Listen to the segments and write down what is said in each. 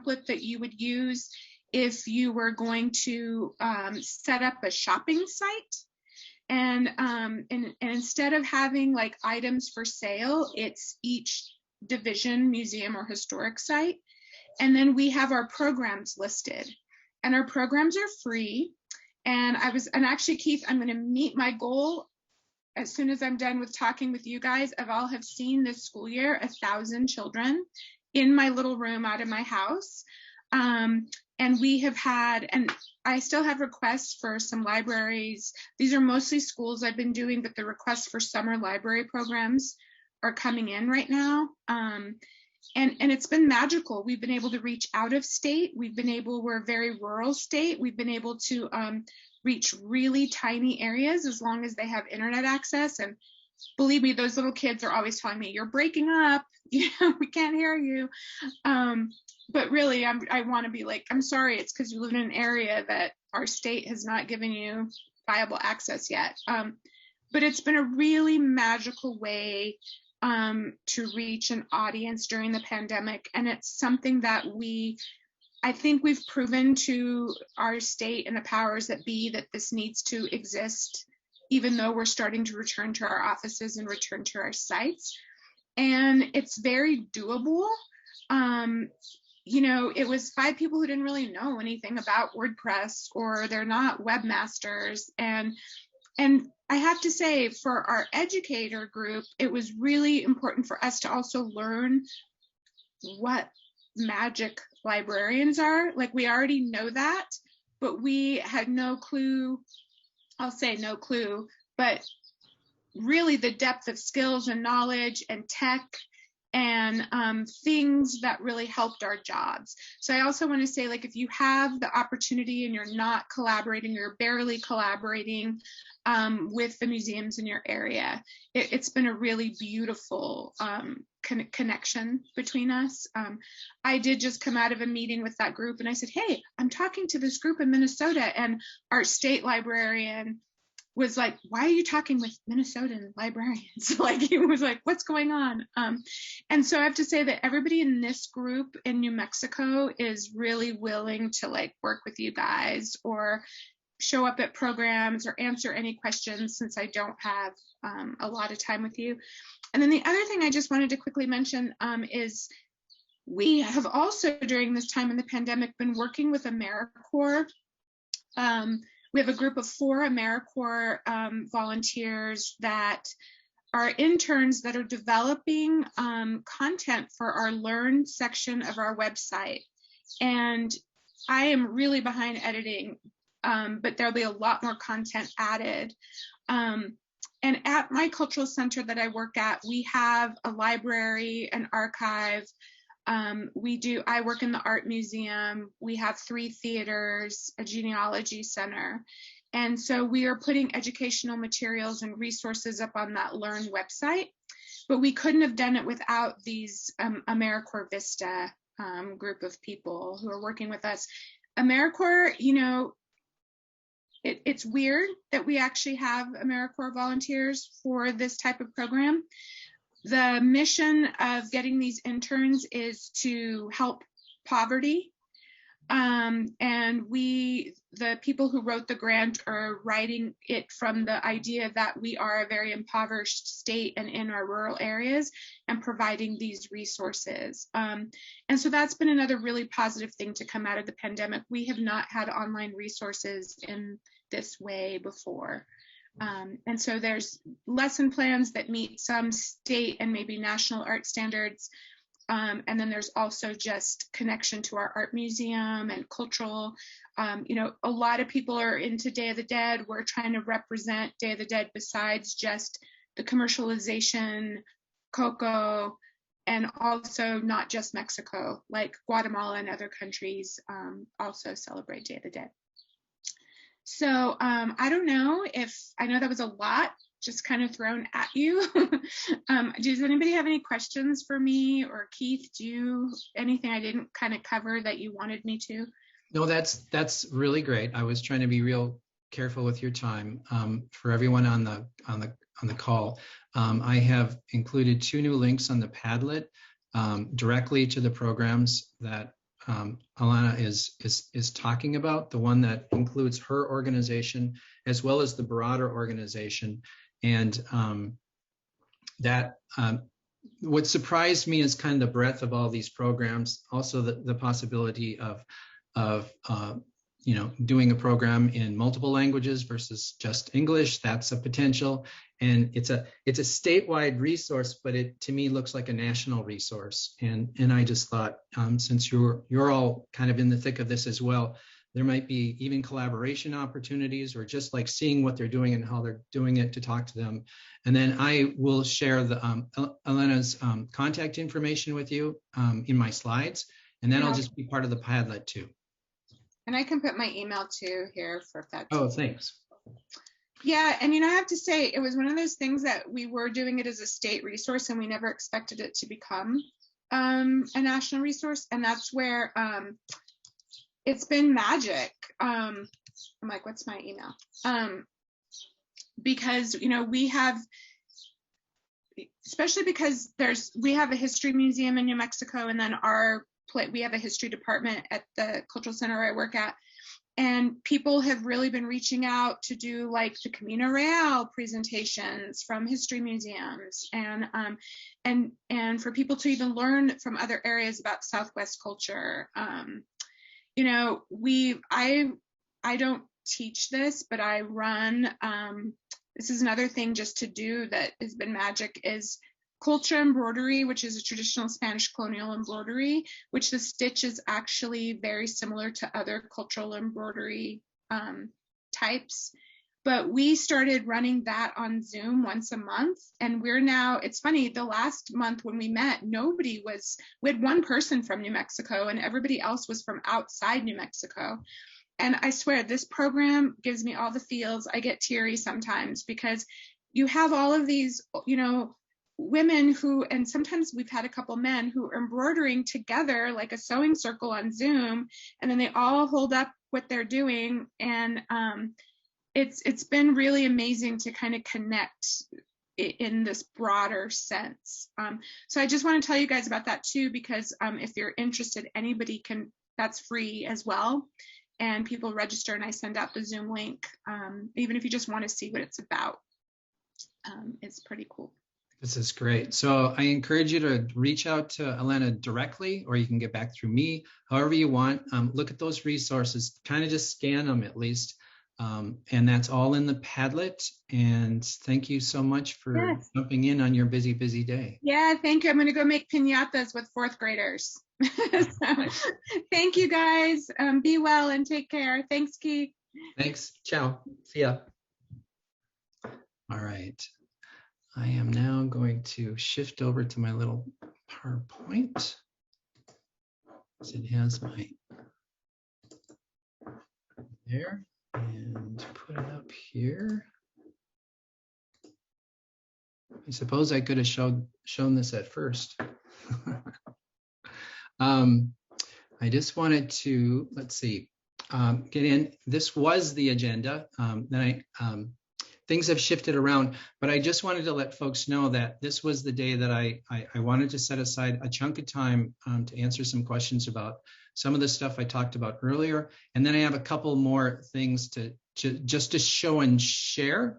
template that you would use if you were going to set up a shopping site. And instead of having like items for sale, it's each division, museum or historic site. And then we have our programs listed, and our programs are free. And actually, Keith, I'm going to meet my goal as soon as I'm done with talking with you guys. I'll have seen this school year 1,000 children in my little room out of my house. And we have had, and I still have requests for some libraries. These are mostly schools I've been doing, but the requests for summer library programs are coming in right now. And it's been magical. We've been able to reach out of state. We're a very rural state. We've been able to reach really tiny areas as long as they have internet access. And believe me, those little kids are always telling me, "You're breaking up, we can't hear you." But really, I want to be like, I'm sorry, it's because you live in an area that our state has not given you viable access yet. But it's been a really magical way to reach an audience during the pandemic. And it's something that I think we've proven to our state and the powers that be that this needs to exist, even though we're starting to return to our offices and return to our sites. And it's very doable. It was 5 people who didn't really know anything about WordPress, or they're not webmasters. And I have to say, for our educator group, it was really important for us to also learn what magic librarians are. Like, we already know that, but we had no clue. I'll say no clue, but really the depth of skills and knowledge and tech and things that really helped our jobs. So I also want to say, like, if you have the opportunity and you're not collaborating, you're barely collaborating with the museums in your area, it's been a really beautiful connection between us. I did just come out of a meeting with that group, and I said, "Hey, I'm talking to this group in Minnesota," and our state librarian was like, "Why are you talking with Minnesotan librarians?" Like, he was like, "What's going on?" And so I have to say that everybody in this group in New Mexico is really willing to like work with you guys, or show up at programs, or answer any questions, since I don't have a lot of time with you. And then the other thing I just wanted to quickly mention is we have also, during this time in the pandemic, been working with AmeriCorps. We have a group of 4 AmeriCorps volunteers that are interns that are developing content for our Learn section of our website. And I am really behind editing, but there'll be a lot more content added. And at my cultural center that I work at, we have a library, an archive. I work in the art museum. We have 3 theaters, a genealogy center. And so we are putting educational materials and resources up on that Learn website, but we couldn't have done it without these AmeriCorps Vista group of people who are working with us. AmeriCorps, it's weird that we actually have AmeriCorps volunteers for this type of program. The mission of getting these interns is to help poverty. And the people who wrote the grant are writing it from the idea that we are a very impoverished state and in our rural areas, and providing these resources. And so that's been another really positive thing to come out of the pandemic. We have not had online resources in this way before. And so there's lesson plans that meet some state and maybe national art standards. And then there's also just connection to our art museum and cultural. A lot of people are into Day of the Dead. We're trying to represent Day of the Dead besides just the commercialization, Coco, and also not just Mexico, like Guatemala and other countries also celebrate Day of the Dead. So I don't know I know that was a lot just kind of thrown at you. Does anybody have any questions for me, or Keith, anything I didn't kind of cover that you wanted me to? No, that's really great. I was trying to be real careful with your time. For everyone on the call, I have included 2 new links on the Padlet directly to the programs that Alana is talking about, the one that includes her organization as well as the broader organization. And what surprised me is kind of the breadth of all these programs. Also, the possibility of doing a program in multiple languages versus just English. That's a potential. And it's a statewide resource, but it to me looks like a national resource. And I just thought, since you're all kind of in the thick of this as well, there might be even collaboration opportunities, or just like seeing what they're doing and how they're doing it, to talk to them. And then I will share the Elena's contact information with you in my slides, and then I'll just be part of the Padlet too. And I can put my email too here for that. Oh, thanks. Yeah, and I have to say, it was one of those things that we were doing it as a state resource, and we never expected it to become a national resource. And that's where it's been magic. I'm like, what's my email? Because we have, especially because we have a history museum in New Mexico, and then we have a history department at the cultural center I work at. And people have really been reaching out to do like the Camino Real presentations from history museums, and for people to even learn from other areas about Southwest culture. I don't teach this, but I run, this is another thing just to do that has been magic, is Colcha embroidery, which is a traditional Spanish colonial embroidery, which the stitch is actually very similar to other cultural embroidery types. But we started running that on Zoom once a month, and it's funny, the last month when we met, we had one person from New Mexico, and everybody else was from outside New Mexico. And I swear, this program gives me all the feels. I get teary sometimes, because you have all of these, women who, and sometimes we've had a couple men who are embroidering together like a sewing circle on Zoom, and then they all hold up what they're doing. And it's been really amazing to kind of connect in this broader sense. So I just want to tell you guys about that too, because if you're interested, anybody can, that's free as well. And people register, and I send out the Zoom link, even if you just want to see what it's about. It's pretty cool. This is great. So I encourage you to reach out to Elena directly, or you can get back through me, however you want. Look at those resources, kind of just scan them at least. And that's all in the Padlet. And thank you so much for jumping in on your busy, busy day. Yeah, thank you. I'm going to go make piñatas with 4th graders. So, thank you guys. Be well and take care. Thanks, Keith. Thanks. Ciao. See ya. All right. I am now going to shift over to my little PowerPoint. It has my there, and put it up here. I suppose I could have shown this at first. I just wanted to, let's see, get in. This was the agenda. Then things have shifted around, but I just wanted to let folks know that this was the day that I wanted to set aside a chunk of time to answer some questions about some of the stuff I talked about earlier. And then I have a couple more things to just to show and share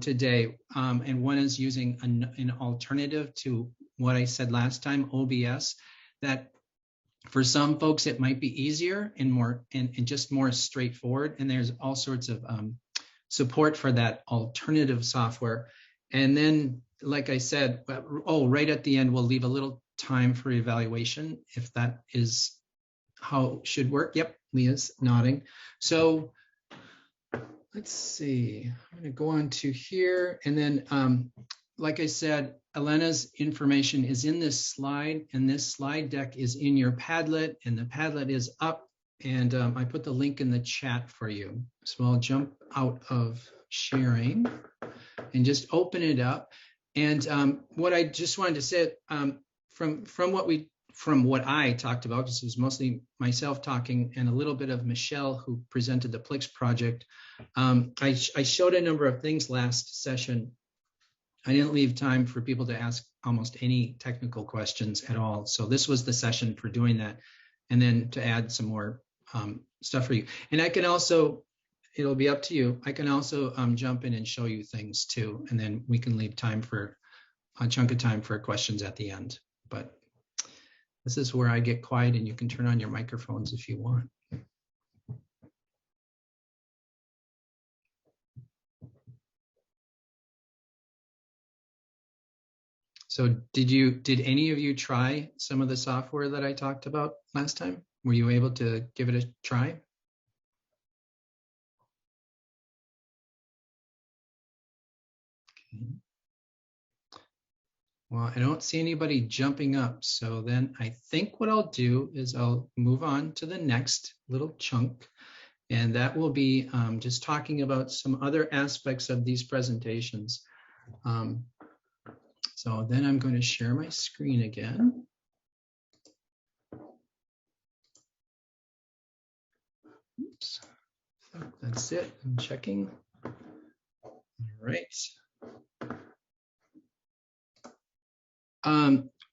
today. And one is using an alternative to what I said last time, OBS, that for some folks it might be easier and more and just more straightforward. And there's all sorts of support for that alternative software. And then, like I said, right at the end, we'll leave a little time for evaluation, if that is how it should work. Yep, Leah's nodding. So let's see, I'm going to go on to here. And then, like I said, Elena's information is in this slide, and this slide deck is in your Padlet, and the Padlet is up. And I put the link in the chat for you. So I'll jump out of sharing and just open it up. And what I just wanted to say, from what I talked about, this was mostly myself talking and a little bit of Michelle, who presented the Plix project. I showed a number of things last session. I didn't leave time for people to ask almost any technical questions at all. So this was the session for doing that. and then to add some more stuff for you. And I can also, it'll be up to you. I can also jump in and show you things too, and then we can leave time for a chunk of time for questions at the end. But this is where I get quiet, and you can turn on your microphones if you want. So did any of you try some of the software that I talked about last time? Were you able to give it a try? Okay. Well, I don't see anybody jumping up. So then I think what I'll do is I'll move on to the next little chunk. And that will be just talking about some other aspects of these presentations. So then I'm going to share my screen again. Oops. So that's it. I'm checking. All right.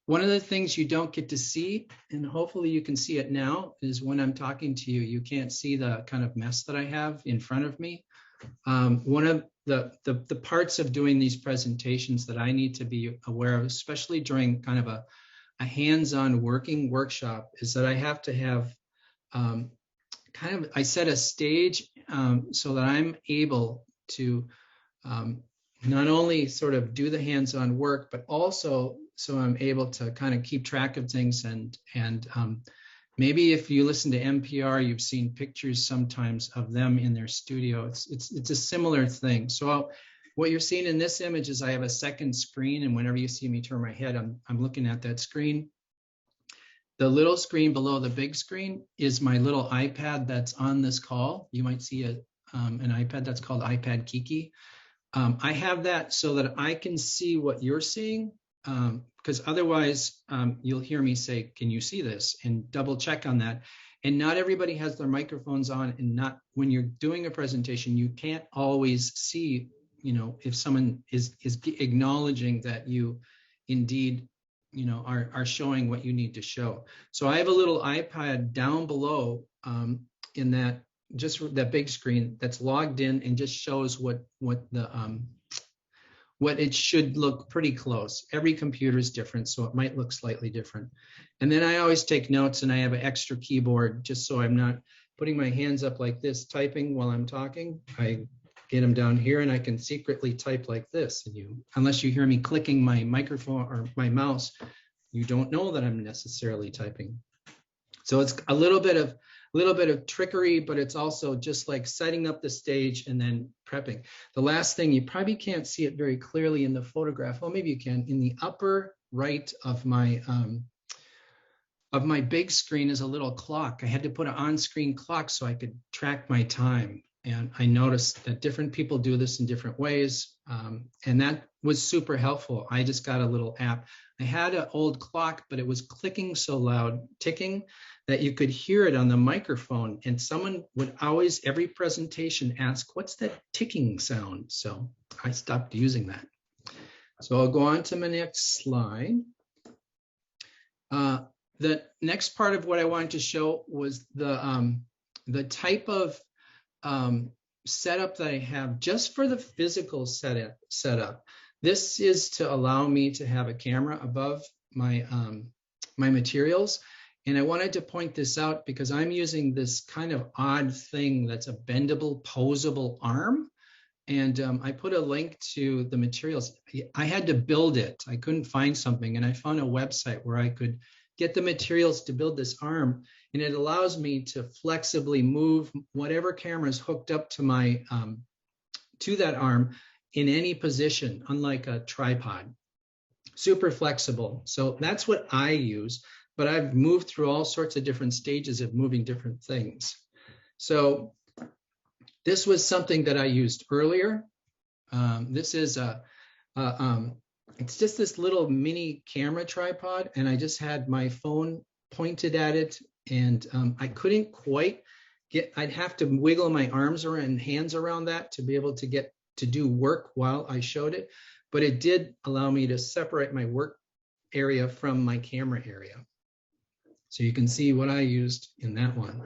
One of the things you don't get to see, and hopefully you can see it now, is when I'm talking to you, you can't see the kind of mess that I have in front of me. One of the parts of doing these presentations that I need to be aware of, especially during kind of a hands-on working workshop, is that I have to have I set a stage so that I'm able to not only sort of do the hands-on work, but also so I'm able to kind of keep track of things. And maybe if you listen to NPR, you've seen pictures sometimes of them in their studio. It's a similar thing. So what you're seeing in this image is I have a second screen, and whenever you see me turn my head, I'm looking at that screen. The little screen below the big screen is my little iPad that's on this call. You might see an iPad that's called iPad Kiki. I have that so that I can see what you're seeing, because otherwise you'll hear me say, can you see this? And double check on that. And not everybody has their microphones on, and not when you're doing a presentation, you can't always see, if someone is acknowledging that you indeed are showing what you need to show. So I have a little iPad down below in that, just that big screen that's logged in and just shows what it should look pretty close. Every computer is different, so it might look slightly different. And then I always take notes, and I have an extra keyboard just so I'm not putting my hands up like this typing while I'm talking. I get them down here, and I can secretly type like this. And unless you hear me clicking my microphone or my mouse, you don't know that I'm necessarily typing. So it's a little bit of trickery, but it's also just like setting up the stage and then prepping. The last thing, you probably can't see it very clearly in the photograph. Well, maybe you can. In the upper right of my big screen is a little clock. I had to put an on-screen clock so I could track my time. And I noticed that different people do this in different ways. And that was super helpful. I just got a little app. I had an old clock, but it was clicking so loud, ticking, that you could hear it on the microphone. And someone would always, every presentation, ask, what's that ticking sound? So I stopped using that. So I'll go on to my next slide. The next part of what I wanted to show was the type of setup that I have just for the physical setup. This is to allow me to have a camera above my my materials. And I wanted to point this out because I'm using this kind of odd thing that's a bendable, posable arm. And I put a link to the materials. I had to build it. I couldn't find something. And I found a website where I could get the materials to build this arm. And it allows me to flexibly move whatever camera is hooked up to my to that arm in any position, unlike a tripod. Super flexible. So that's what I use. But I've moved through all sorts of different stages of moving different things. So this was something that I used earlier. This is it's just this little mini camera tripod, and I just had my phone pointed at it, and I couldn't quite I'd have to wiggle my arms around and hands around that to be able to get to do work while I showed it. But it did allow me to separate my work area from my camera area. So you can see what I used in that one.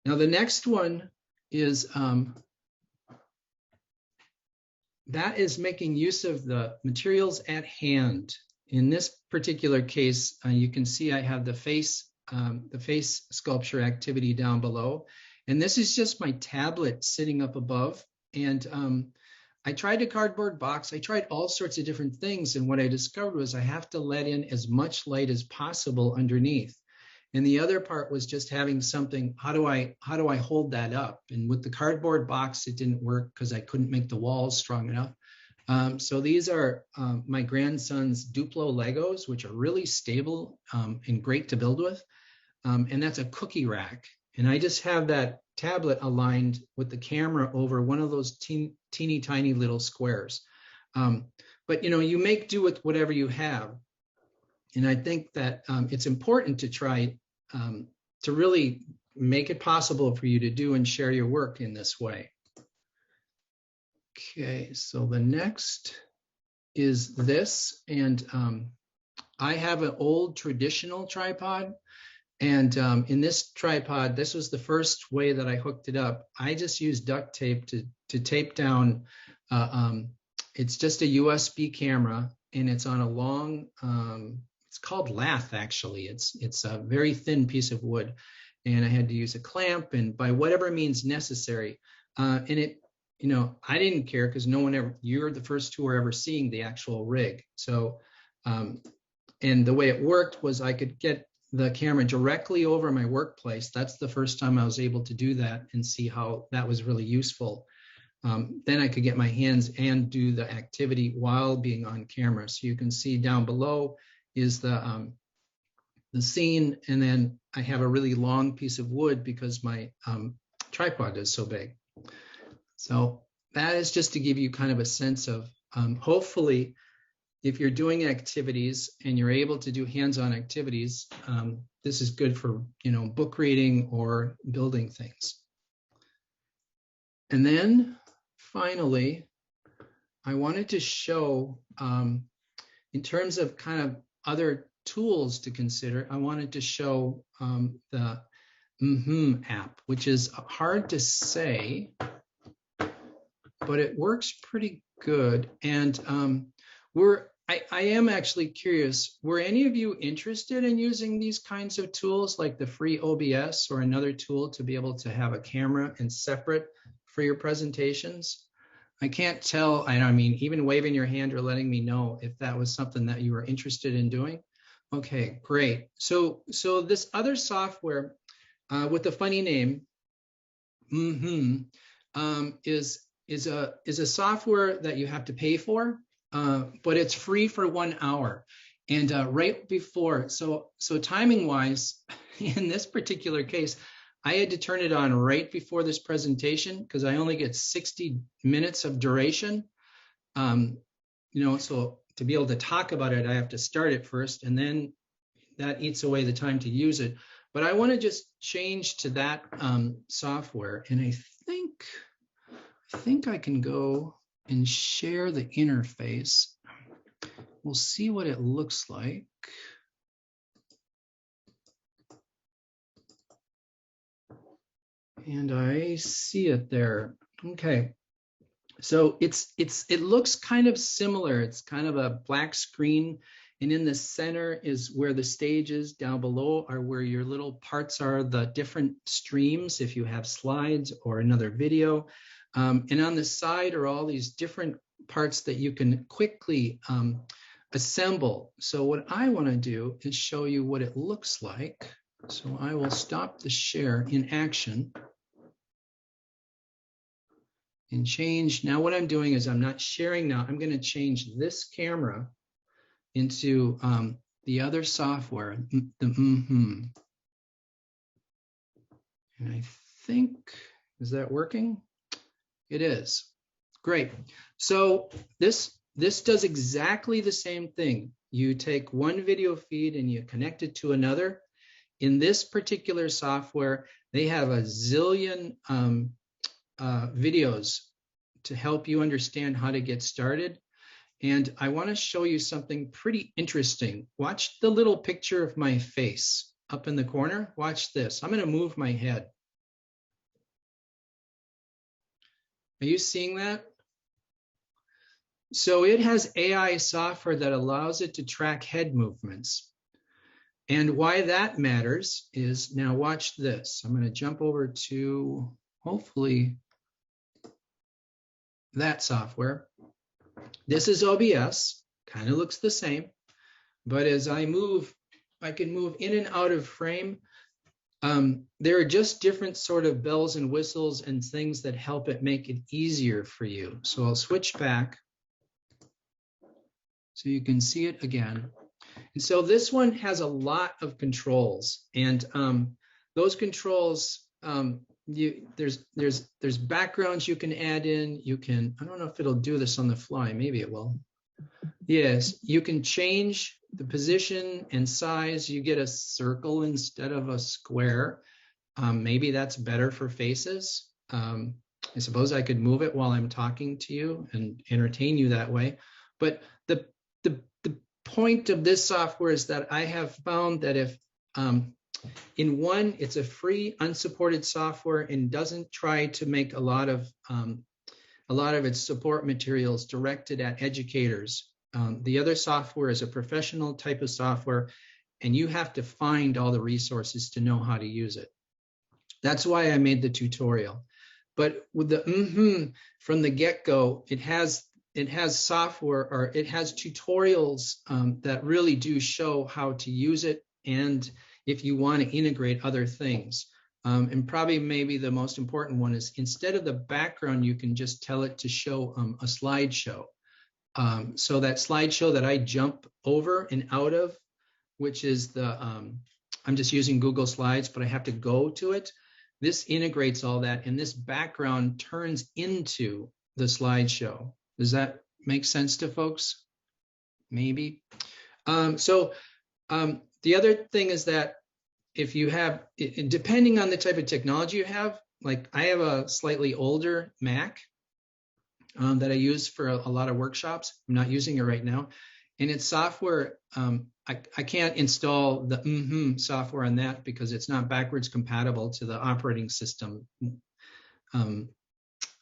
Now the next one is that is making use of the materials at hand. In this particular case, you can see I have the face sculpture activity down below. And this is just my tablet sitting up above. And I tried a cardboard box. I tried all sorts of different things. And what I discovered was I have to let in as much light as possible underneath. And the other part was just having something, how do I hold that up? And with the cardboard box, it didn't work because I couldn't make the walls strong enough. So these are my grandson's Duplo Legos, which are really stable and great to build with. And that's a cookie rack. And I just have that tablet aligned with the camera over one of those teeny tiny little squares. But you make do with whatever you have. And I think that it's important to try to really make it possible for you to do and share your work in this way. Okay, so the next is this. And I have an old traditional tripod. And in this tripod, this was the first way that I hooked it up. I just used duct tape to tape down. It's just a USB camera, and it's on a long, it's called lath, actually. It's a very thin piece of wood, and I had to use a clamp and by whatever means necessary. And it, I didn't care because no one ever, you're the first who are ever seeing the actual rig. So, and the way it worked was I could get the camera directly over my workplace. That's the first time I was able to do that and see how that was really useful. Then I could get my hands and do the activity while being on camera. So you can see down below is the scene, and then I have a really long piece of wood because my tripod is so big. So that is just to give you kind of a sense of hopefully, if you're doing activities and you're able to do hands-on activities, this is good for book reading or building things. And then finally, I wanted to show, in terms of kind of other tools to consider, I wanted to show the app, which is hard to say, but it works pretty good. And I am actually curious, were any of you interested in using these kinds of tools like the free OBS or another tool to be able to have a camera and separate for your presentations? I can't tell, I mean, even waving your hand or letting me know if that was something that you were interested in doing. Okay, great. So this other software with the funny name, is a software that you have to pay for. But it's free for 1 hour. And right before, so timing wise, in this particular case, I had to turn it on right before this presentation because I only get 60 minutes of duration. So to be able to talk about it, I have to start it first, and then that eats away the time to use it. But I want to just change to that software. And I think I can go and share the interface. We'll see what it looks like. And I see it there. Okay. So it looks kind of similar. It's kind of a black screen, and in the center is where the stage is. Down below are where your little parts are, the different streams, if you have slides or another video. And on the side are all these different parts that you can quickly assemble. So what I want to do is show you what it looks like. So I will stop the share in action and change. Now what I'm doing is I'm not sharing now. I'm going to change this camera into the other software, And I think, is that working? It is. Great. So this does exactly the same thing. You take one video feed and you connect it to another. In this particular software, they have a zillion videos to help you understand how to get started. And I want to show you something pretty interesting. Watch the little picture of my face. up in the corner? Watch this. I'm going to move my head. Are you seeing that? So it has AI software that allows it to track head movements. And why that matters is, now watch this. I'm going to jump over to, hopefully, that software. This is OBS, kind of looks the same, but as I move, I can move in and out of frame. There are just different sort of bells and whistles and things that help it make it easier for you. So I'll switch back so you can see it again. And so this one has a lot of controls, and those controls, there's backgrounds you can add in. You can, I don't know if it'll do this on the fly, maybe it will. Yes, you can change the position and size. You get a circle instead of a square. Maybe that's better for faces. I suppose I could move it while I'm talking to you and entertain you that way. But the point of this software is that I have found that if in one, it's a free unsupported software and doesn't try to make a lot of its support materials directed at educators. The other software is a professional type of software, and you have to find all the resources to know how to use it. That's why I made the tutorial. But with the from the get-go, it has software, or it has tutorials that really do show how to use it, and if you want to integrate other things. And probably maybe the most important one is, instead of the background, you can just tell it to show a slideshow. So that slideshow that I jump over and out of, which is the, I'm just using Google Slides, but I have to go to it. This integrates all that, and this background turns into the slideshow. Does that make sense to folks? Maybe. The other thing is that if you have, depending on the type of technology you have, like I have a slightly older Mac that I use for a lot of workshops. I'm not using it right now. And it's software, I can't install the software on that because it's not backwards compatible to the operating system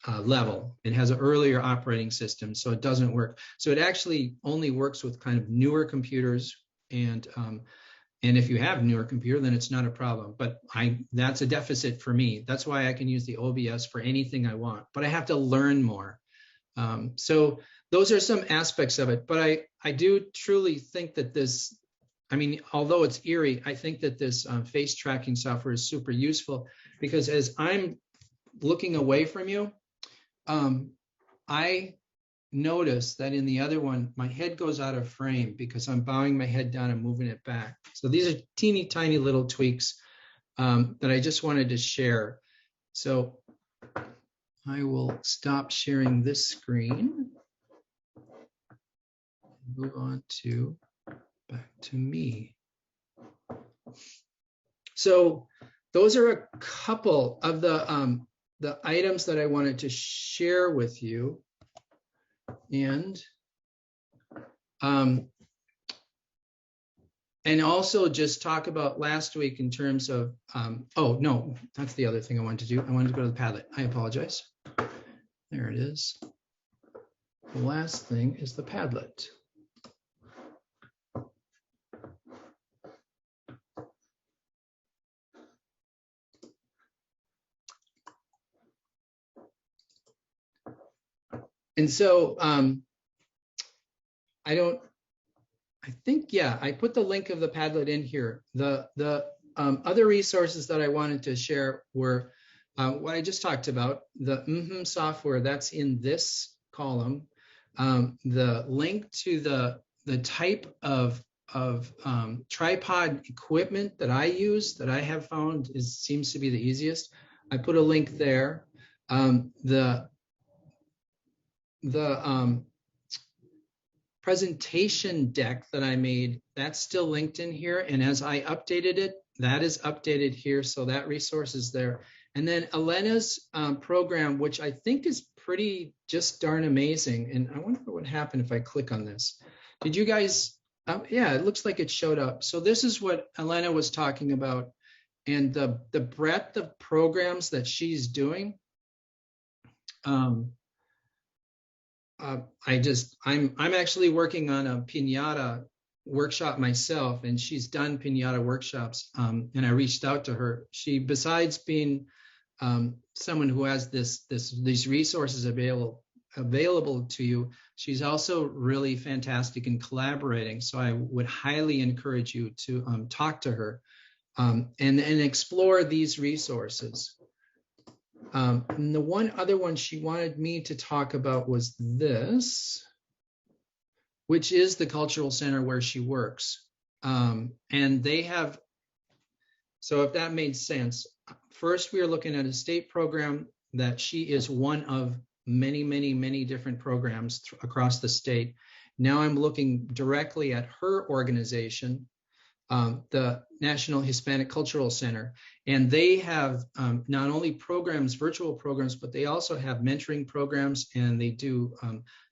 level. It has an earlier operating system, so it doesn't work. So it actually only works with kind of newer computers, and if you have a newer computer, then it's not a problem. But that's a deficit for me. That's why I can use the OBS for anything I want, but I have to learn more. So those are some aspects of it. But I do truly think that this, I mean, although it's eerie, I think that this face tracking software is super useful, because as I'm looking away from you, I notice that in the other one, my head goes out of frame because I'm bowing my head down and moving it back. So these are teeny tiny little tweaks that I just wanted to share. So I will stop sharing this screen. Move on to back to me. So those are a couple of the items that I wanted to share with you. And also just talk about last week in terms of, oh no, that's the other thing I wanted to do. I wanted to go to the Padlet. I apologize. There it is. The last thing is the Padlet. And so I put the link of the Padlet in here. The other resources that I wanted to share were what I just talked about, the software that's in this column, the link to the type of tripod equipment that I use, that I have found seems to be the easiest. I put a link there. The presentation deck that I made, that's still linked in here. And as I updated it, that is updated here. So that resource is there. And then Elena's program, which I think is pretty just darn amazing. And I wonder what would happen if I click on this. Did you guys Yeah, it looks like it showed up. So this is what Elena was talking about, and the breadth of programs that she's doing. I'm actually working on a piñata workshop myself, and she's done piñata workshops. And I reached out to her. She, besides being someone who has these resources available to you, she's also really fantastic in collaborating. So I would highly encourage you to talk to her and explore these resources. And the one other one she wanted me to talk about was this, which is the cultural center where she works. And they have, so if that made sense, first we are looking at a state program that she is one of many, many, many different programs across the state. Now I'm looking directly at her organization, the National Hispanic Cultural Center, and they have not only programs, virtual programs, but they also have mentoring programs, and they do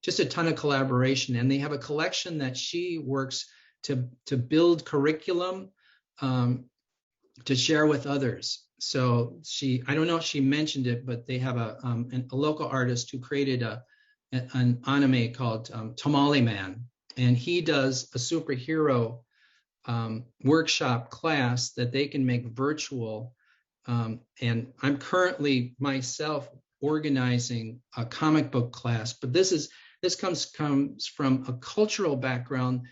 just a ton of collaboration. And they have a collection that she works to build curriculum to share with others. So I don't know if she mentioned it, but they have a local artist who created an anime called Tamale Man, and he does a superhero workshop class that they can make virtual. And I'm currently myself organizing a comic book class, but this comes from a cultural background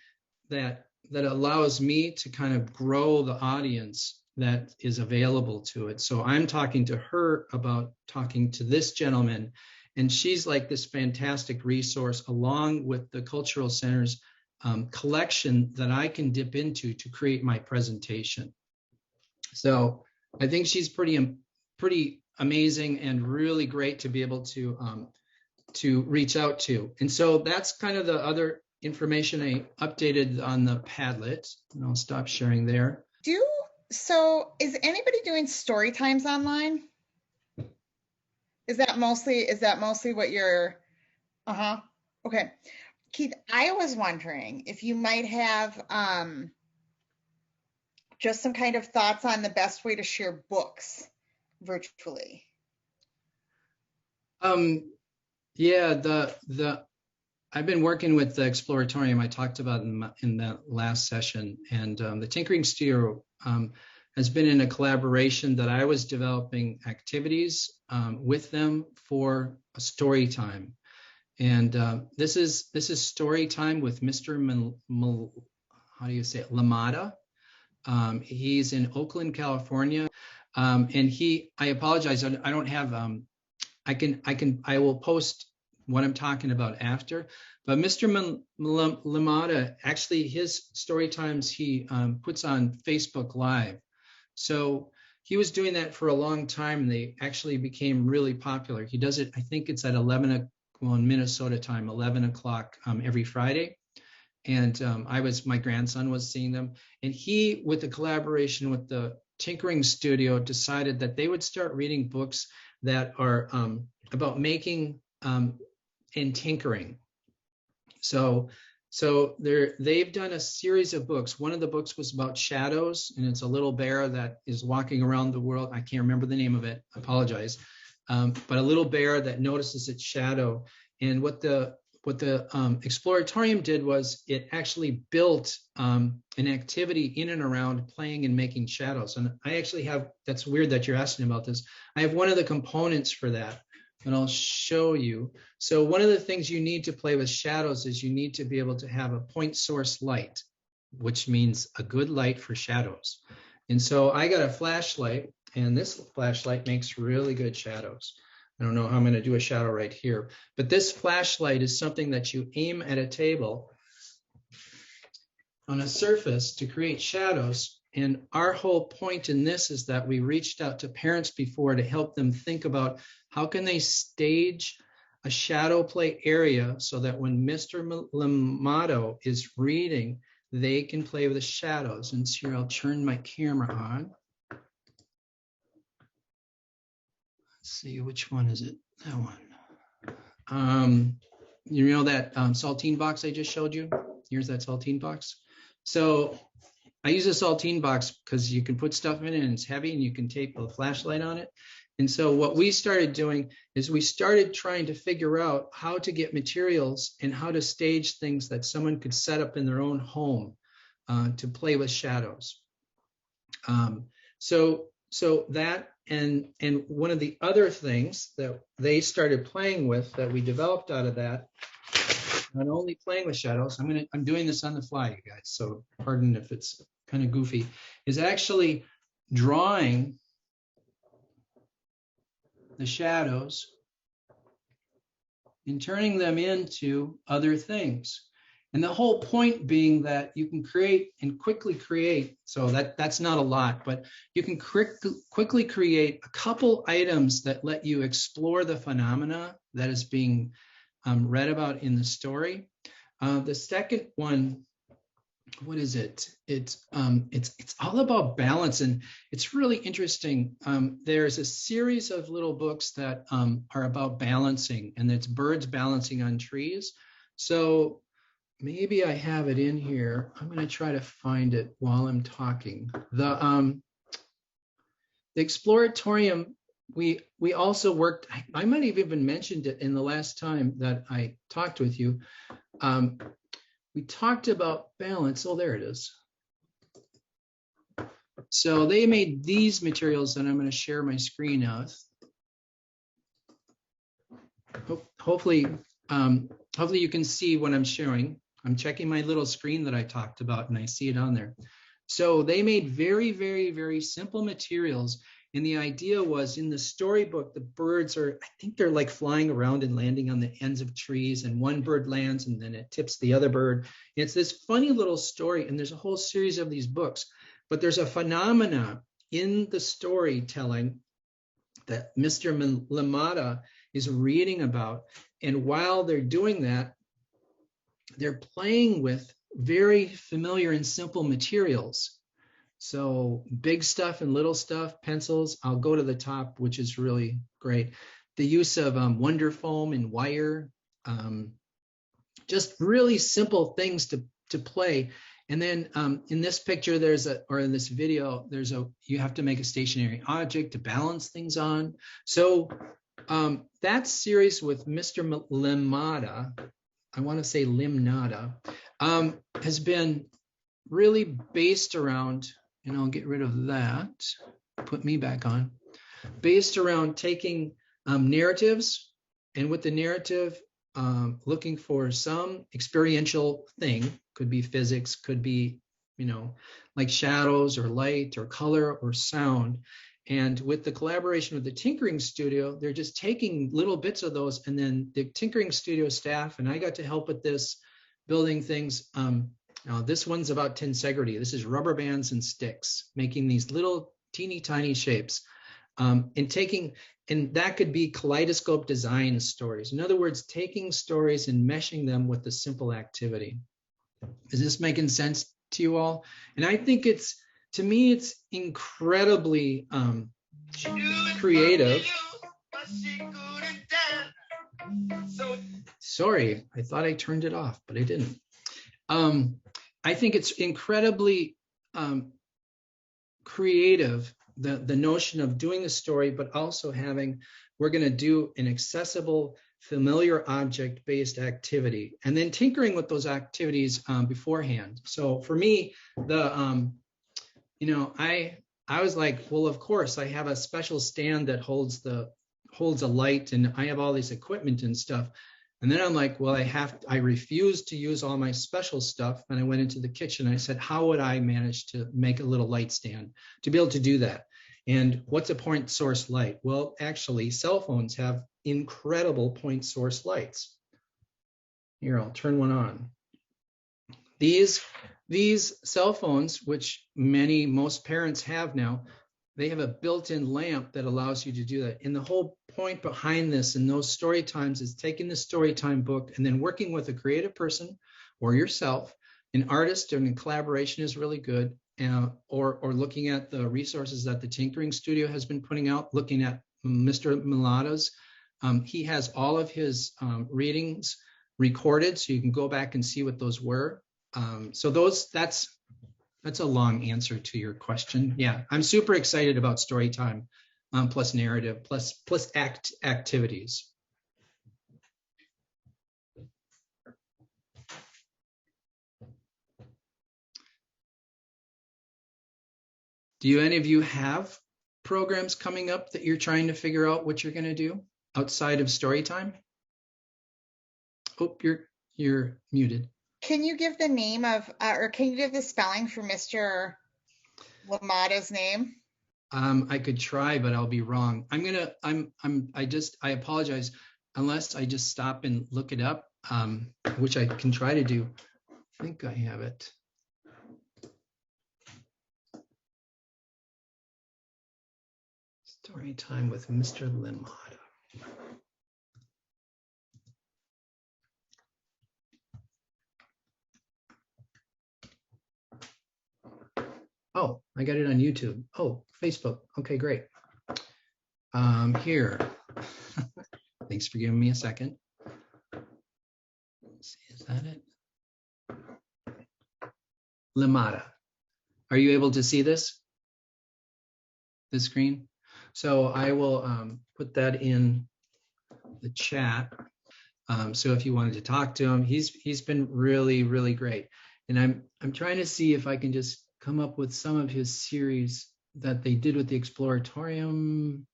that allows me to kind of grow the audience that is available to it. So I'm talking to her about talking to this gentleman, and she's like this fantastic resource along with the cultural center's collection that I can dip into to create my presentation. So I think she's pretty amazing and really great to be able to reach out to. And so that's kind of the other information I updated on the Padlet, and I'll stop sharing there. So is anybody doing story times online? Is that mostly what you're, okay. Keith, I was wondering if you might have just some kind of thoughts on the best way to share books virtually. Yeah, I've been working with the Exploratorium I talked about in that last session, and the Tinkering Studio has been in a collaboration that I was developing activities with them for a story time. And this is story time with Mr. How do you say it? Lamada. He's in Oakland, California, and I apologize. I don't have. I will post what I'm talking about after. But Mr. Lamada, actually, his story times he puts on Facebook Live. So he was doing that for a long time. They actually became really popular. He does it. I think it's at in Minnesota time, 11 o'clock every Friday. And my grandson was seeing them. And he, with the collaboration with the Tinkering Studio, decided that they would start reading books that are about making and tinkering. So they've done a series of books. One of the books was about shadows, and it's a little bear that is walking around the world. I can't remember the name of it. I apologize. But a little bear that notices its shadow. And what the Exploratorium did was it actually built an activity in and around playing and making shadows. And I actually have, that's weird that you're asking about this. I have one of the components for that, and I'll show you. So one of the things you need to play with shadows is you need to be able to have a point source light, which means a good light for shadows. And so I got a flashlight, and this flashlight makes really good shadows. I don't know how I'm going to do a shadow right here, but this flashlight is something that you aim at a table on a surface to create shadows. And our whole point in this is that we reached out to parents before to help them think about how can they stage a shadow play area so that when Mr. Lamado is reading, they can play with the shadows. And so here, I'll turn my camera on. Let's see, which one is it? That one. You know that saltine box I just showed you? Here's that saltine box. So I use a saltine box because you can put stuff in it and it's heavy and you can tape a flashlight on it. And so what we started doing is we started trying to figure out how to get materials and how to stage things that someone could set up in their own home to play with shadows. So that and one of the other things that they started playing with that we developed out of that, not only playing with shadows, I'm doing this on the fly, you guys, so pardon if it's kind of goofy, is actually drawing the shadows and turning them into other things. And the whole point being that you can create and quickly create, so that's not a lot, but you can quickly create a couple items that let you explore the phenomena that is being read about in the story. The second one, what is it? It's all about balance, and it's really interesting. There's a series of little books that are about balancing, and it's birds balancing on trees. So maybe I have it in here. I'm going to try to find it while I'm talking. The Exploratorium, we also worked, I might have even mentioned it in the last time that I talked with you. We talked about balance. Oh, there it is. So they made these materials that I'm going to share my screen with. Hopefully you can see what I'm sharing. I'm checking my little screen that I talked about and I see it on there. So they made very, very, very simple materials. And the idea was in the storybook, the birds are, I think they're like flying around and landing on the ends of trees, and one bird lands and then it tips the other bird. And it's this funny little story, and there's a whole series of these books, but there's a phenomena in the storytelling that Mr. LaMotta is reading about. And while they're doing that, they're playing with very familiar and simple materials. So big stuff and little stuff, pencils. I'll go to the top, which is really great. The use of Wonder Foam and wire, just really simple things to play. And then in this picture, in this video, you have to make a stationary object to balance things on. So that series with Mr. LaMotta, I want to say Limnada, has been really based around, and I'll get rid of that, put me back on, based around taking narratives, and with the narrative, looking for some experiential thing, could be physics, could be, like shadows or light or color or sound. And with the collaboration with the Tinkering Studio, they're just taking little bits of those, and then the Tinkering Studio staff, and I got to help with this, building things. Now this one's about tensegrity. This is rubber bands and sticks, making these little teeny tiny shapes, and that could be kaleidoscope design stories. In other words, taking stories and meshing them with a simple activity. Is this making sense to you all? And I think to me, it's incredibly creative. Sorry, I thought I turned it off, but I didn't. I think it's incredibly creative, the notion of doing a story, but also we're going to do an accessible, familiar object-based activity, and then tinkering with those activities beforehand. So for me, I was like, well, of course, I have a special stand that holds a light, and I have all this equipment and stuff. And then I'm like, well, I refuse to use all my special stuff. And I went into the kitchen and I said, how would I manage to make a little light stand to be able to do that? And what's a point source light? Well, actually, cell phones have incredible point source lights. Here, I'll turn one on. These cell phones, which most parents have now, they have a built-in lamp that allows you to do that. And the whole point behind this and those story times is taking the story time book and then working with a creative person or yourself, an artist, and collaboration is really good. Or looking at the resources that the Tinkering Studio has been putting out, looking at Mr. LaMotta's. He has all of his readings recorded, so you can go back and see what those were. So that's a long answer to your question. Yeah, I'm super excited about Storytime plus narrative plus activities. Do any of you have programs coming up that you're trying to figure out what you're going to do outside of Storytime? Oh, you're muted. Can you give the name of, or can you give the spelling for Mr. LaMotta's name? I could try, but I'll be wrong. I apologize. Unless I just stop and look it up, which I can try to do. I think I have it. Storytime with Mr. LaMotta. Oh, I got it on YouTube. Oh, Facebook. Okay, great. Here. Thanks for giving me a second. Let's see, is that it? LaMotta. Are you able to see this? The screen? So I will put that in the chat. So if you wanted to talk to him, he's been really, really great. And I'm trying to see if I can just come up with some of his series that they did with the Exploratorium.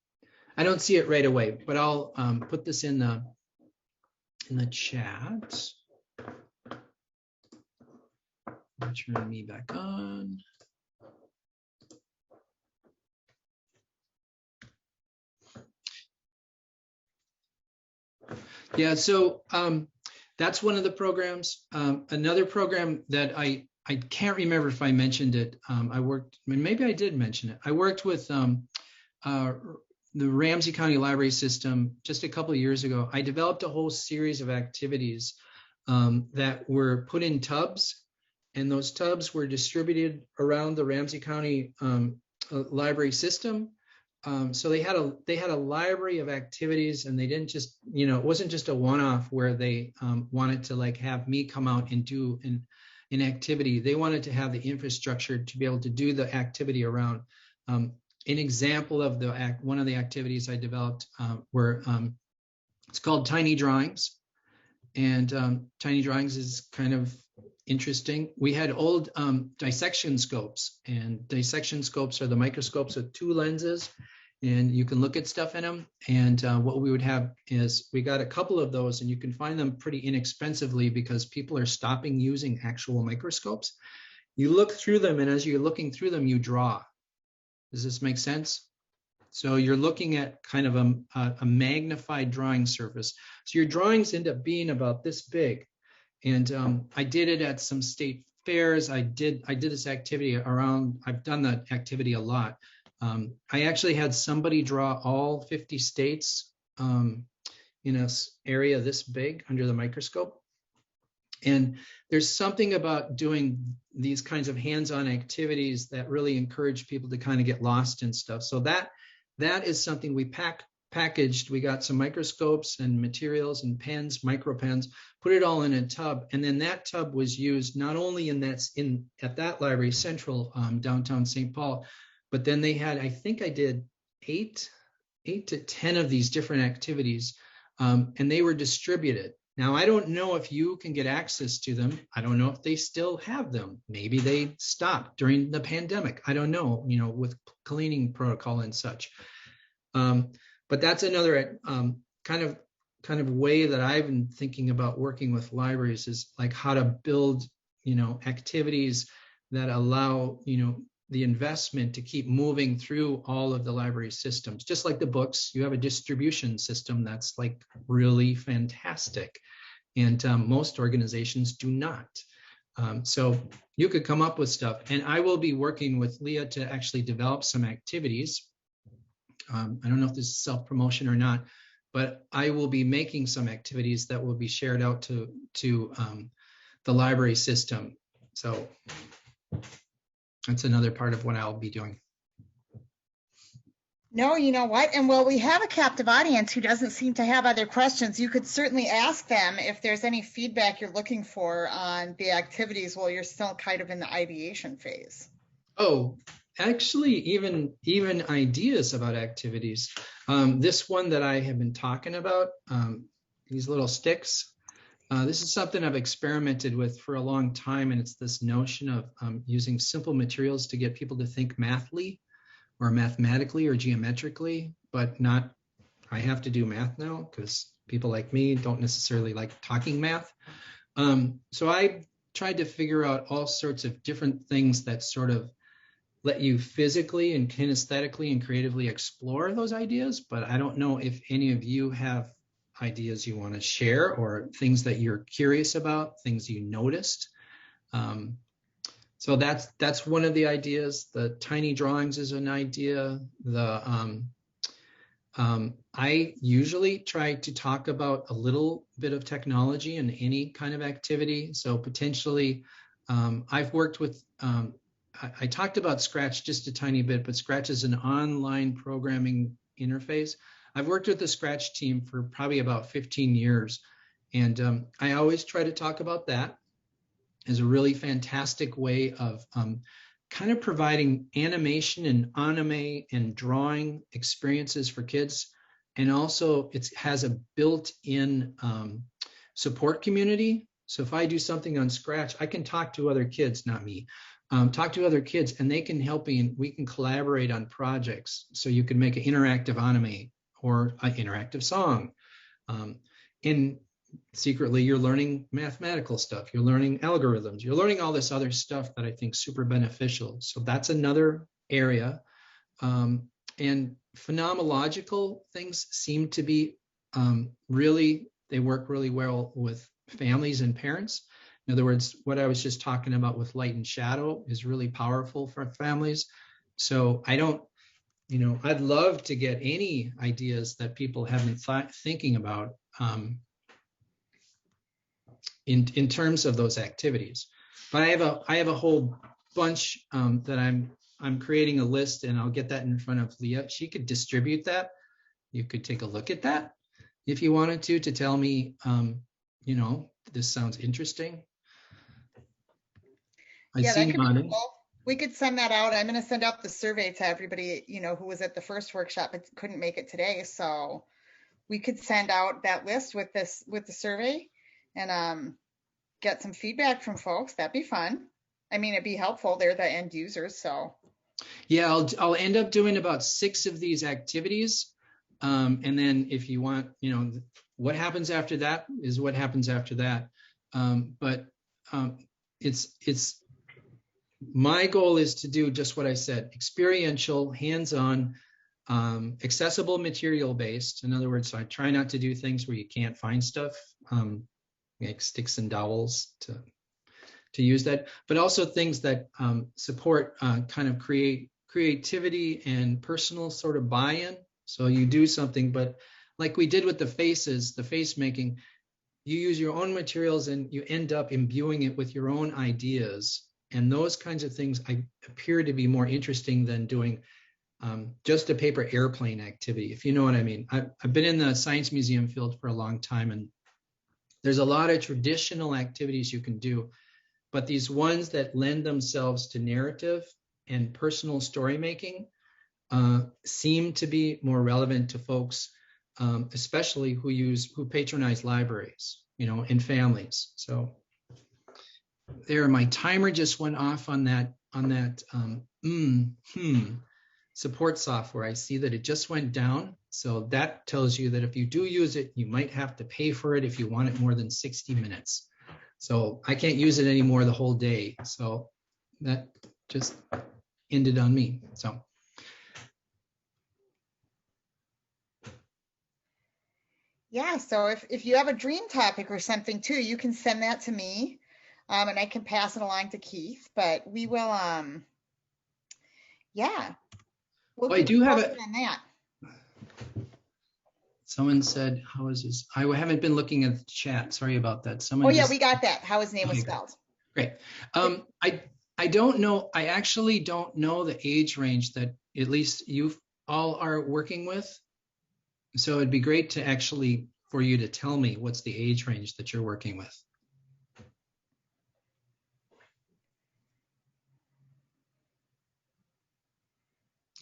I don't see it right away, but I'll put this in the chat. Turn me back on. Yeah, so that's one of the programs. Another program that I can't remember if I mentioned it. Maybe I did mention it. I worked with the Ramsey County Library System just a couple of years ago. I developed a whole series of activities that were put in tubs, and those tubs were distributed around the Ramsey County Library System. So they had a library of activities, and they didn't just, it wasn't just a one-off where they wanted to like have me come out and do an activity. They wanted to have the infrastructure to be able to do the activity around. An example of one of the activities I developed were it's called Tiny Drawings, and Tiny Drawings is kind of interesting. We had old dissection scopes, and dissection scopes are the microscopes with two lenses, and you can look at stuff in them. And what we would have is we got a couple of those, and you can find them pretty inexpensively because people are stopping using actual microscopes. You look through them, and as you're looking through them, you draw. Does this make sense? So you're looking at kind of a magnified drawing surface. So your drawings end up being about this big. And I did it at some state fairs. I did this activity around, I've done that activity a lot. I actually had somebody draw all 50 states in an area this big under the microscope. And there's something about doing these kinds of hands-on activities that really encourage people to kind of get lost in stuff. So that is something we packaged. We got some microscopes and materials and pens, micro pens, put it all in a tub. And then that tub was used not only at that library, Central, downtown St. Paul, but then they had, I think I did eight to 10 of these different activities, and they were distributed. Now, I don't know if you can get access to them. I don't know if they still have them. Maybe they stopped during the pandemic. I don't know, with cleaning protocol and such. But that's another kind of way that I've been thinking about working with libraries, is like how to build, activities that allow, the investment to keep moving through all of the library systems. Just like the books, you have a distribution system that's like really fantastic. And most organizations do not. So you could come up with stuff. And I will be working with Leah to actually develop some activities. I don't know if this is self-promotion or not, but I will be making some activities that will be shared out to the library system. So that's another part of what I'll be doing. No, you know what? And well, we have a captive audience who doesn't seem to have other questions. You could certainly ask them if there's any feedback you're looking for on the activities while you're still kind of in the ideation phase. Oh, actually, even ideas about activities. This one that I have been talking about, these little sticks, this is something I've experimented with for a long time, and it's this notion of using simple materials to get people to think mathly or mathematically or geometrically, but not, I have to do math now because people like me don't necessarily like talking math. So I tried to figure out all sorts of different things that sort of let you physically and kinesthetically and creatively explore those ideas, but I don't know if any of you have ideas you want to share or things that you're curious about, things you noticed. So that's one of the ideas. The tiny drawings is an idea. I usually try to talk about a little bit of technology in any kind of activity. So potentially, I've worked with, I talked about Scratch just a tiny bit, but Scratch is an online programming interface. I've worked with the Scratch team for probably about 15 years. And I always try to talk about that as a really fantastic way of kind of providing animation and anime and drawing experiences for kids. And also it has a built-in support community. So if I do something on Scratch, I can talk to other kids, not me, talk to other kids, and they can help me, and we can collaborate on projects. So you can make an interactive anime or an interactive song. And secretly, you're learning mathematical stuff, you're learning algorithms, you're learning all this other stuff that I think is super beneficial. So that's another area. And phenomenological things seem to be really, they work really well with families and parents. In other words, what I was just talking about with light and shadow is really powerful for families. So I don't, I'd love to get any ideas that people have been thinking about in terms of those activities. But I have a whole bunch that I'm creating a list, and I'll get that in front of Leah. She could distribute that. You could take a look at that if you wanted to tell me, this sounds interesting. Yeah, that could be cool. We could send that out. I'm going to send out the survey to everybody, who was at the first workshop but couldn't make it today. So we could send out that list with the survey and get some feedback from folks. That'd be fun. I mean, it'd be helpful. They're the end users, so. Yeah, I'll end up doing about 6 of these activities. And then if you want, what happens after that is what happens after that. But it's my goal is to do just what I said: experiential, hands-on, accessible, material-based. In other words, I try not to do things where you can't find stuff, like sticks and dowels to use that, but also things that support kind of creativity and personal sort of buy-in. So you do something, but like we did with the faces, the face making, you use your own materials and you end up imbuing it with your own ideas. And those kinds of things appear to be more interesting than doing just a paper airplane activity, if you know what I mean. I've been in the science museum field for a long time, and there's a lot of traditional activities you can do, but these ones that lend themselves to narrative and personal story making seem to be more relevant to folks, especially who patronize libraries, and families. So there, my timer just went off on that support software. I see that it just went down. So that tells you that if you do use it, you might have to pay for it if you want it more than 60 minutes. So I can't use it anymore the whole day. So that just ended on me. So. Yeah, so if you have a dream topic or something too, you can send that to me, and I can pass it along to Keith. But we will, yeah. We'll I do have it on that. Someone said, "How is this?" I haven't been looking at the chat. Sorry about that. We got that. How his name was spelled. Great. I don't know. I actually don't know the age range that at least all are working with. So it'd be great to actually, for you to tell me what's the age range that you're working with.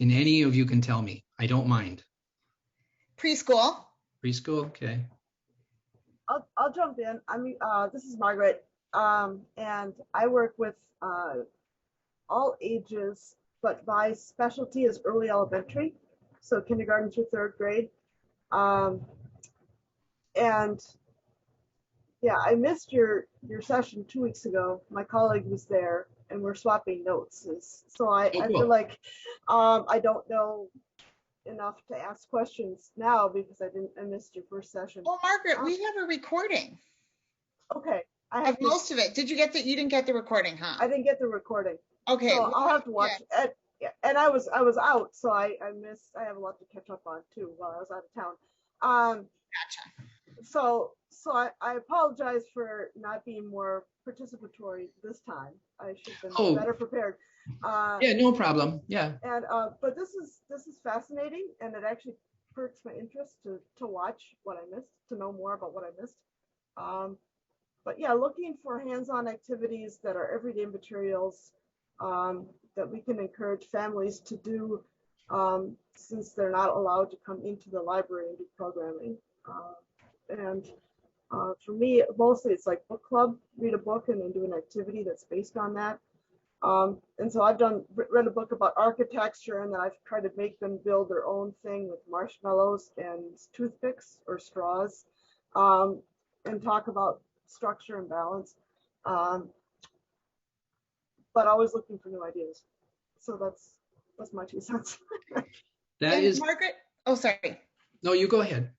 And any of you can tell me. I don't mind. Preschool. Preschool, okay. I'll jump in. This is Margaret, and I work with all ages, but my specialty is early elementary, so kindergarten through third grade. And yeah, I missed your session 2 weeks ago. My colleague was there, and we're swapping notes. So I feel like I don't know enough to ask questions now because I missed your first session. Oh, Margaret, we have a recording. Okay. Of most of it. You didn't get the recording, huh? I didn't get the recording. Okay. So I'll have to watch it. And I was out, so I have a lot to catch up on too while I was out of town. Gotcha. So I apologize for not being more participatory this time. I should have been better prepared. Yeah, no problem. Yeah. And but this is fascinating, and it actually perks my interest to watch what I missed, to know more about what I missed. But yeah, looking for hands-on activities that are everyday materials that we can encourage families to do since they're not allowed to come into the library and do programming. And for me, mostly it's like book club, read a book and then do an activity that's based on that. And so I've read a book about architecture, and then I've tried to make them build their own thing with marshmallows and toothpicks or straws, and talk about structure and balance. But always looking for new ideas. So that's my 2 cents. Margaret. Oh, sorry. No, you go ahead.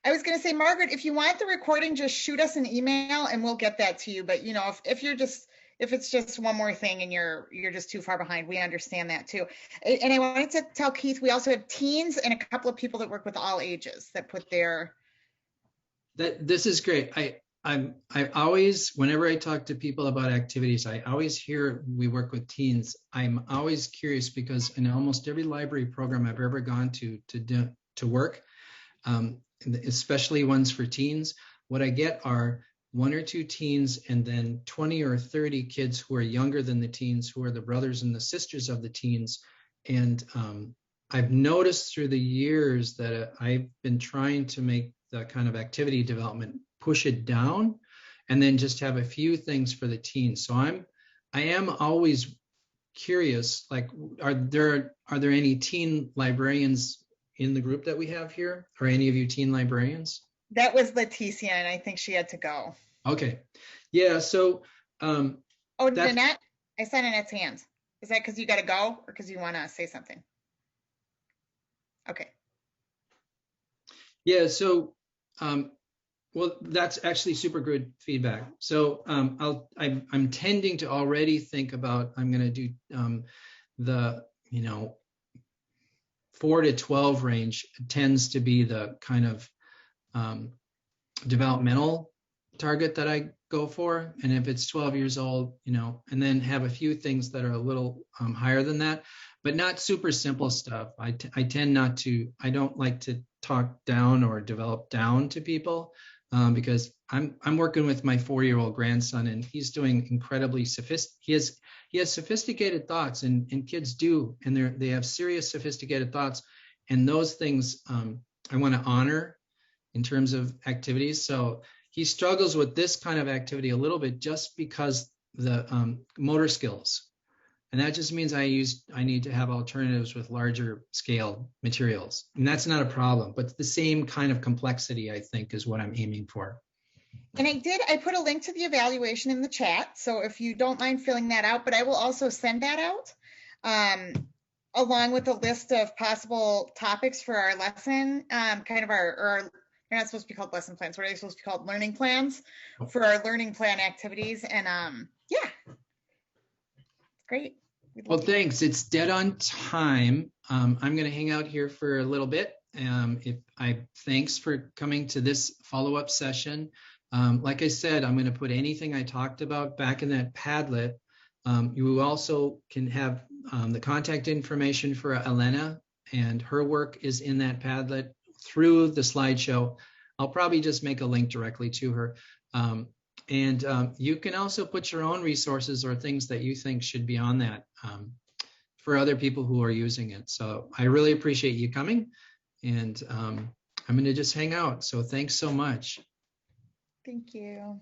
I was going to say, Margaret, if you want the recording, just shoot us an email and we'll get that to you. But you know, if it's just one more thing and you're just too far behind, we understand that too. And I wanted to tell Keith, we also have teens and a couple of people that work with all ages that put their. This is great. I always, whenever I talk to people about activities, I always hear we work with teens. I'm always curious because in almost every library program I've ever gone to work, especially ones for teens, what I get are 1 or 2 teens and then 20 or 30 kids who are younger than the teens, who are the brothers and the sisters of the teens. And I've noticed through the years that I've been trying to make the kind of activity development push it down and then just have a few things for the teens. So I am always curious, like, are there any teen librarians in the group that we have here? Are any of you teen librarians? That was Leticia, and I think she had to go. Okay. Yeah, so Nanette? I saw Nanette's hands. Is that because you got to go or because you want to say something? Okay. Yeah, so well, that's actually super good feedback. So I'm tending to already think about, I'm going to do the 4 to 12 range tends to be the kind of developmental target that I go for. And if it's 12 years old, and then have a few things that are a little higher than that, but not super simple stuff. I tend not to, I don't like to talk down or develop down to people because I'm working with my 4-year-old grandson, and he's doing incredibly sophisticated. He has sophisticated thoughts, and kids do, and they have serious sophisticated thoughts, and those things I want to honor in terms of activities. So he struggles with this kind of activity a little bit just because the motor skills. And that just means I need to have alternatives with larger scale materials. And that's not a problem, but the same kind of complexity, I think, is what I'm aiming for. And I put a link to the evaluation in the chat. So if you don't mind filling that out, but I will also send that out along with a list of possible topics for our lesson, they're not supposed to be called lesson plans. What are they supposed to be called? Learning plans for our learning plan activities. And yeah, great. Well, thanks. It's dead on time. I'm going to hang out here for a little bit. Thanks for coming to this follow-up session. Like I said, I'm going to put anything I talked about back in that Padlet. You also can have the contact information for Elena and her work is in that Padlet through the slideshow. I'll probably just make a link directly to her. You can also put your own resources or things that you think should be on that for other people who are using it. So I really appreciate you coming, and I'm going to just hang out. So thanks so much. Thank you.